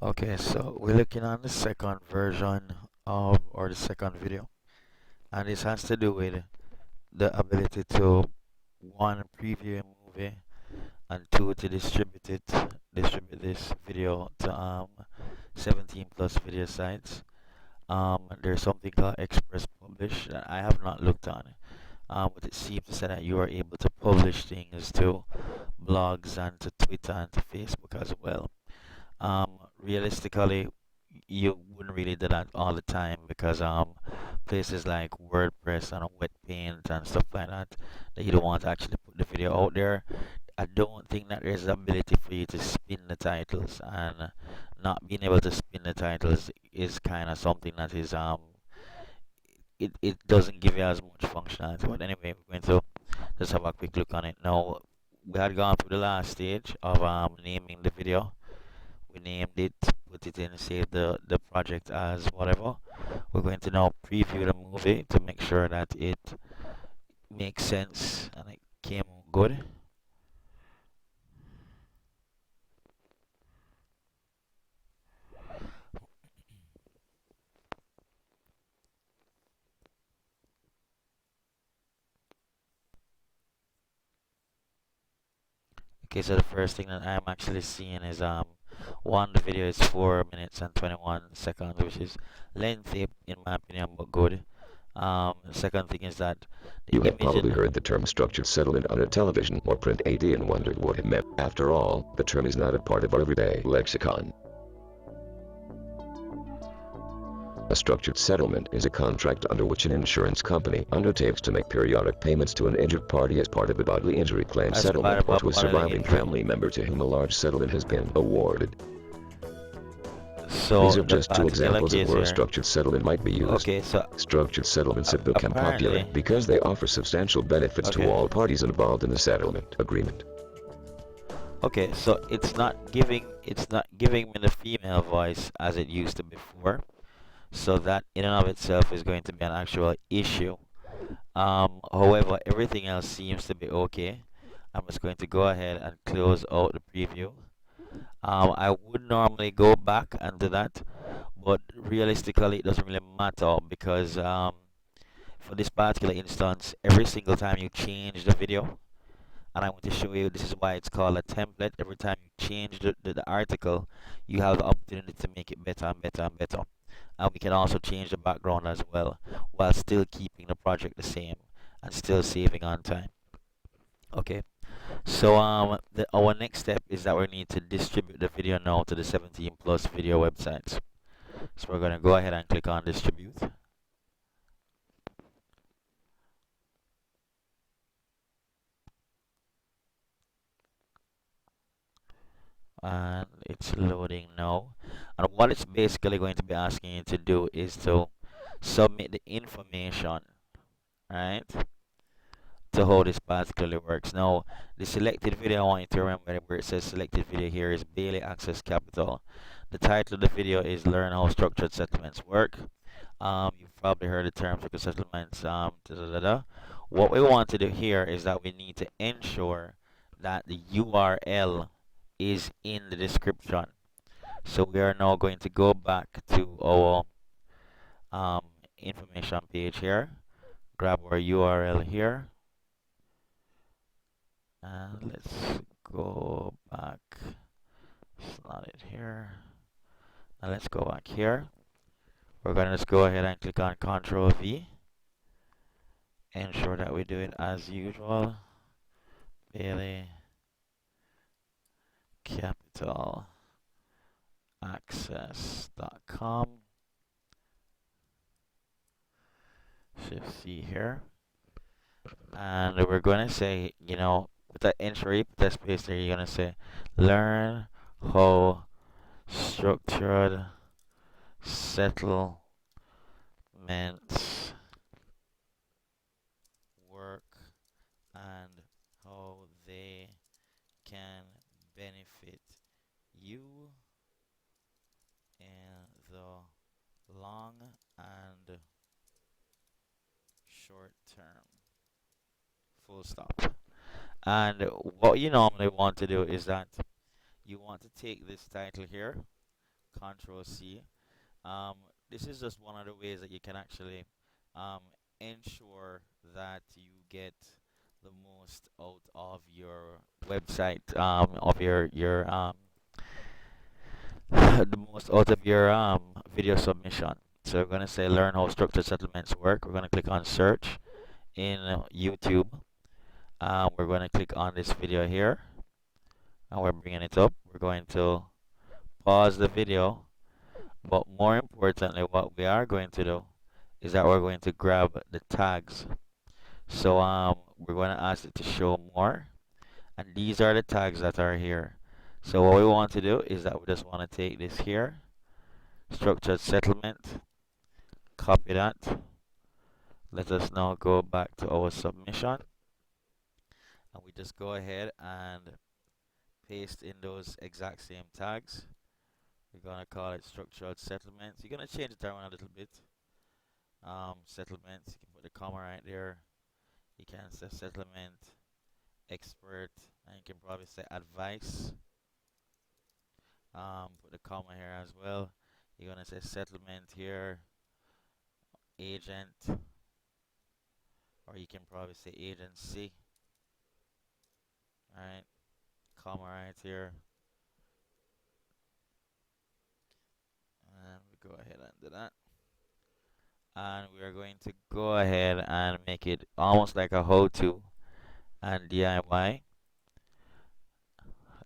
Okay, so we're looking on the second version of, or the second video, and this has to do with the ability to, one, preview a movie, and two, to distribute this video to 17 plus video sites. There's something called Express Publish that I have not looked on, but it seems to say that you are able to publish things to blogs and to Twitter and to Facebook as well. Realistically, you wouldn't really do that all the time because places like WordPress and Wetpaint and stuff like that, that you don't want to actually put the video out there. I don't think that there's the ability for you to spin the titles, and not being able to spin the titles is kind of something that is it doesn't give you as much functionality. But anyway, we're going to just have a quick look on it now. We had gone through the last stage of naming the video. We named it, put it in, save the project as whatever. We're going to now preview the movie to make sure that it makes sense and it came out good. Okay, so the first thing that I'm actually seeing is one, the video is 4 minutes and 21 seconds, which is lengthy in my opinion, but good. The second thing is that the You have image probably in, heard the term structured settlement on a television or print AD and wondered what it meant. After all, the term is not a part of our everyday lexicon. A structured settlement is a contract under which an insurance company undertakes to make periodic payments to an injured party as part of a bodily injury claim as part settlement of or a to a bodily surviving injury. family member to whom a large settlement has been awarded. So These are the just two particular examples of case where a here. structured settlement might be used. Okay, so Structured settlements have become popular apparently, because they offer substantial benefits to okay, all parties involved in the settlement agreement. okay, so it's not giving me the female voice as it used to before. So that in and of itself is going to be an actual issue. However, everything else seems to be okay. I'm just going to go ahead and close out the preview. I would normally go back and do that, but realistically, it doesn't really matter because for this particular instance, every single time you change the video, and I want to show you this is why it's called a template. Every time you change the article, you have the opportunity to make it better and better and better. And we can also change the background as well while still keeping the project the same and still saving on time. Okay, so our next step is that we need to distribute the video now to the 17 plus video websites. So we're going to go ahead and click on distribute, and it's loading now. And what it's basically going to be asking you to do is to submit the information, right, to how this particularly works. Now, the selected video, I want you to remember where it says selected video here is Bailey Access Capital. The title of the video is Learn How Structured Settlements Work. You've probably heard the term structured settlements. Da, da, da, da. What we want to do here is that we need to ensure that the URL is in the description. So we are now going to go back to our information page here, grab our URL here, and let's go back. It's not it here. Now let's go back here. We're gonna just go ahead and click on Control V. Ensure that we do it as usual. Bailey Capital Access.com. Shift C here. And we're gonna say, with that entry, put that space there, you're gonna say learn how structured settlements work and how they can benefit you in the long and short term. Full stop. And what you normally want to do is that you want to take this title here, Control C. Um, this is just one of the ways that you can actually um, ensure that you get the most out of your website, of your the most out of your video submission. So we're gonna say learn how structured settlements work. We're gonna click on search in YouTube. We're gonna click on this video here, and we're bringing it up. We're going to pause the video, but more importantly, what we are going to do is that we're going to grab the tags. So we're going to ask it to show more, and these are the tags that are here. So what we want to do is that we just want to take this here, structured settlement, copy that. Let us now go back to our submission, and we just go ahead and paste in those exact same tags. We're gonna call it structured settlements. You're gonna change it around a little bit. Settlements. You can put the comma right there. You can say settlement expert, and you can probably say advice. Put the comma here as well. You're gonna say settlement here, agent, or you can probably say agency. All right, comma right here, and we go ahead and do that. And we are going to go ahead and make it almost like a how-to and DIY.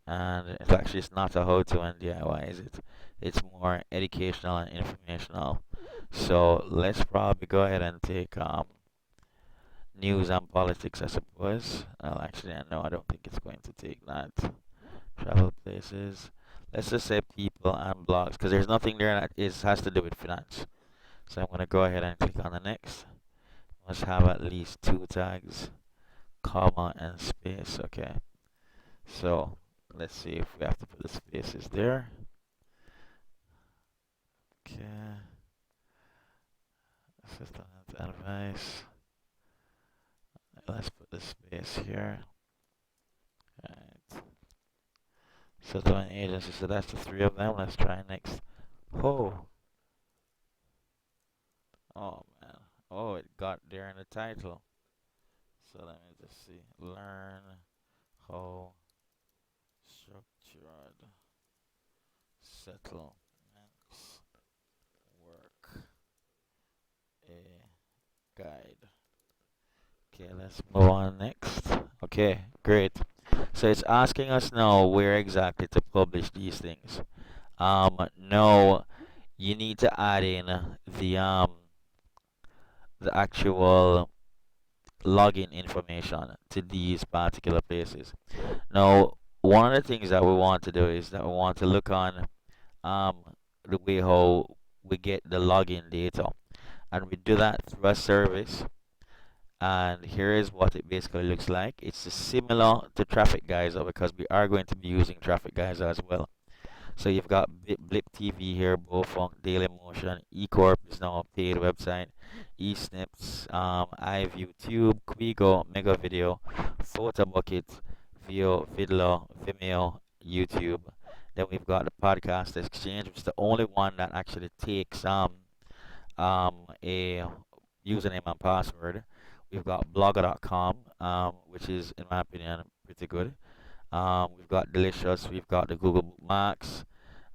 And it's not a how-to and DIY, is it? It's more educational and informational. So let's probably go ahead and take news and politics, I suppose. Well, actually, no, I don't think it's going to take that. Travel places. Let's just say people and blogs, because there's nothing there that has to do with finance. So I'm gonna go ahead and click on the next. Must have at least two tags, comma and space. Okay. So let's see if we have to put the spaces there. Okay. Assistant advice. Let's put the space here. Right. Settlement agency. So that's the three of them. Let's try next. Oh. Oh man. Oh, it got there in the title. So let me just see. Learn how structured settlements work. A guide. Okay, let's move on next. Okay, great. So it's asking us now where exactly to publish these things. No, you need to add in the actual login information to these particular places. Now, one of the things that we want to do is that we want to look on um the way how we get the login data, and we do that through a service. And here is what it basically looks like. It's similar to Traffic Geyser because we are going to be using Traffic Geyser as well. So you've got Blip TV here, Bofunk, Dailymotion, eCorp is now a paid website, eSnips, iViewTube, Quigo, Mega Video, PhotoBucket, Vio, Vidler, Vimeo, YouTube. Then we've got the Podcast Exchange, which is the only one that actually takes a username and password. We've got blogger.com, which is, in my opinion, pretty good. We've got Delicious, we've got the Google Bookmarks,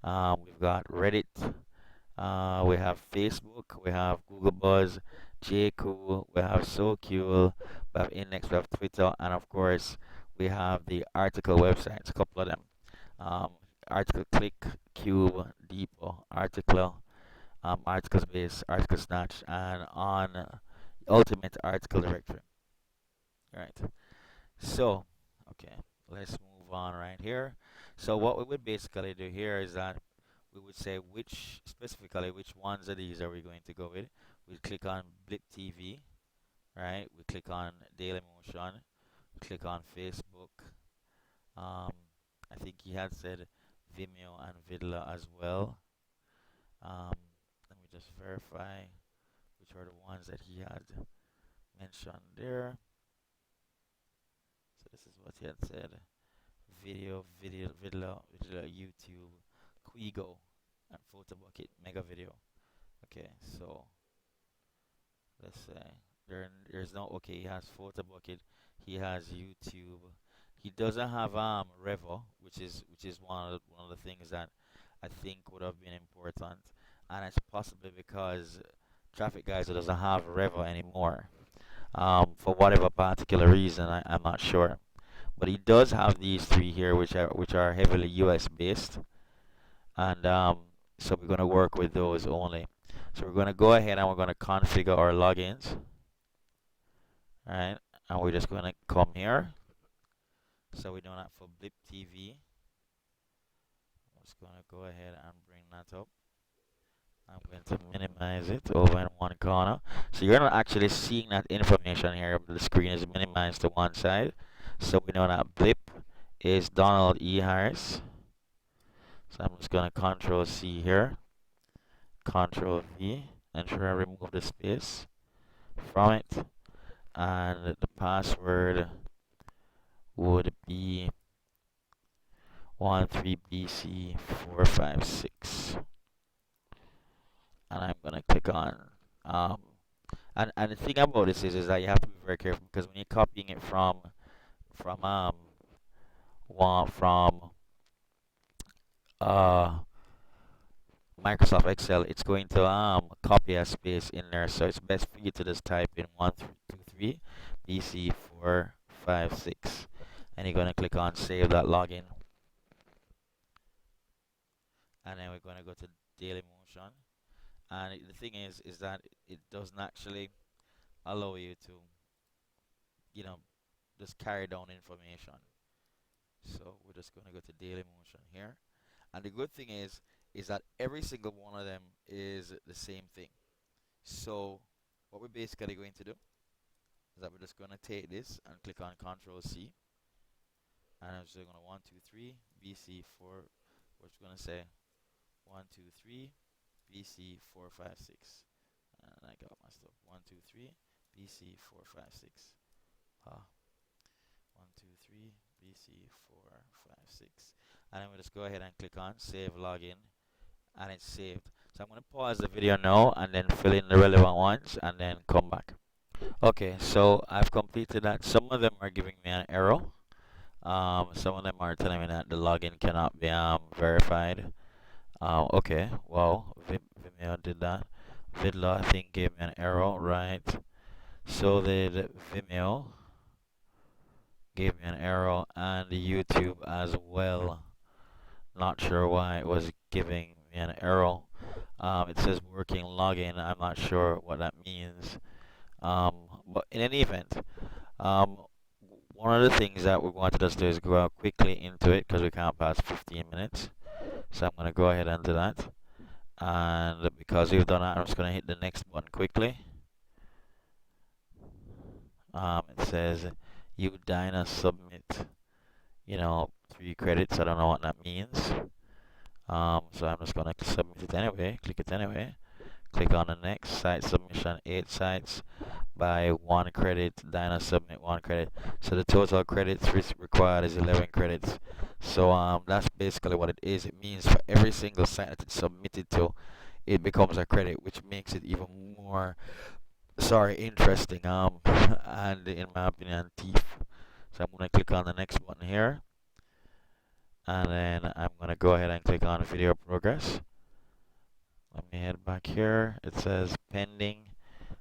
we've got Reddit, we have Facebook, we have Google Buzz, JCool, we have SoCool, we have Index, we have Twitter, and of course, we have the article websites, a couple of them. Um, Article Click, Cube, Depot, Article, Article Space, Article Snatch, and on Ultimate Article Directory. Right. So, okay, let's move on right here. So what we would basically do here is that we would say specifically which ones of these are we going to go with. We click on Blip TV, right? We click on Dailymotion. We click on Facebook. Um, I think he had said Vimeo and Vidler as well. Um, let me just verify which are the ones that he had mentioned there. So this is what he had said. Vidler, YouTube, Quigo. and photo bucket mega video. Okay, so let's say there's no, okay, he has photo bucket, he has YouTube, he doesn't have Revo, which is one of the things that I think would have been important, and it's possibly because Traffic Geyser doesn't have Revo anymore, for whatever particular reason, I'm not sure. But he does have these three here, which are heavily US based, and so we're going to work with those only. So we're going to go ahead and we're going to configure our logins, right? And we're just going to come here. So we're doing that for Blip TV. I'm just going to go ahead and bring that up. I'm going to minimize it over in one corner. So you're not actually seeing that information here, but the screen is minimized to one side. So we know that Blip is Donald E. Harris. So I'm just going to Control C here, Control V, and try to remove the space from it. And the password would be 13BC456. And I'm going to click on um, and the thing about this is that you have to be very careful, because when you're copying it from one from uh Microsoft Excel, it's going to copy a space in there. So it's best for you to just type in 1323 BC456, and you're going to click on save that login, and then we're going to go to Daily Motion. And the thing is that it doesn't actually allow you to, you know, just carry down information. So we're just going to go to Daily Motion here. And the good thing is that every single one of them is the same thing. So what we're basically going to do is that we're just going to take this and click on Control C, and I'm just going to 123 BC4. We're just going to say 123 BC456, and I got my stuff. 123 BC456. 123 BC456, and then we'll just go ahead and click on Save Login, and it's saved. So I'm going to pause the video now and then fill in the relevant ones and then come back. Okay, so I've completed that. Some of them are giving me an error. Some of them are telling me that the login cannot be verified. Okay, well, Vimeo did that. Vidla, I think, gave me an error, right? So did Vimeo, gave me an error, and YouTube as well. Not sure why it was giving me an error. It says working login. I'm not sure what that means. But in any event, um, one of the things that we're going to just do is go out quickly into it, because we can't pass 15 minutes. So I'm going to go ahead and do that. And because we've done that, I'm just going to hit the next button quickly. It says you Dyna submit, 3 credits. I don't know what that means. So I'm just going to submit it anyway. Click it anyway. Click on the next site submission, 8 sites by 1 credit. Dyna submit 1 credit. So the total credits required is 11 credits. So that's basically what it is. It means for every single site that it's submitted to, it becomes a credit, which makes it even more, interesting. And in my opinion, thief. So I'm gonna click on the next button here, and then I'm gonna go ahead and click on video progress. Let me head back here. It says pending.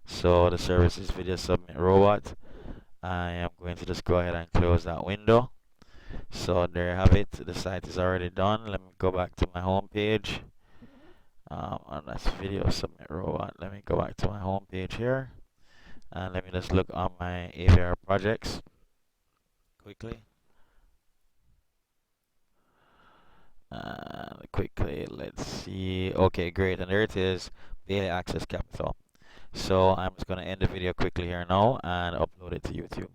So the service is video submit robot. I am going to just go ahead and close that window. So there you have it. The site is already done. Let me go back to my home page. And that's video submit robot. Let me go back to my home page here, and let me just look on my AVR projects quickly. Quickly, let's see. Okay, great. And there it is, Daily Access Capital. So I'm just going to end the video quickly here now and upload it to YouTube.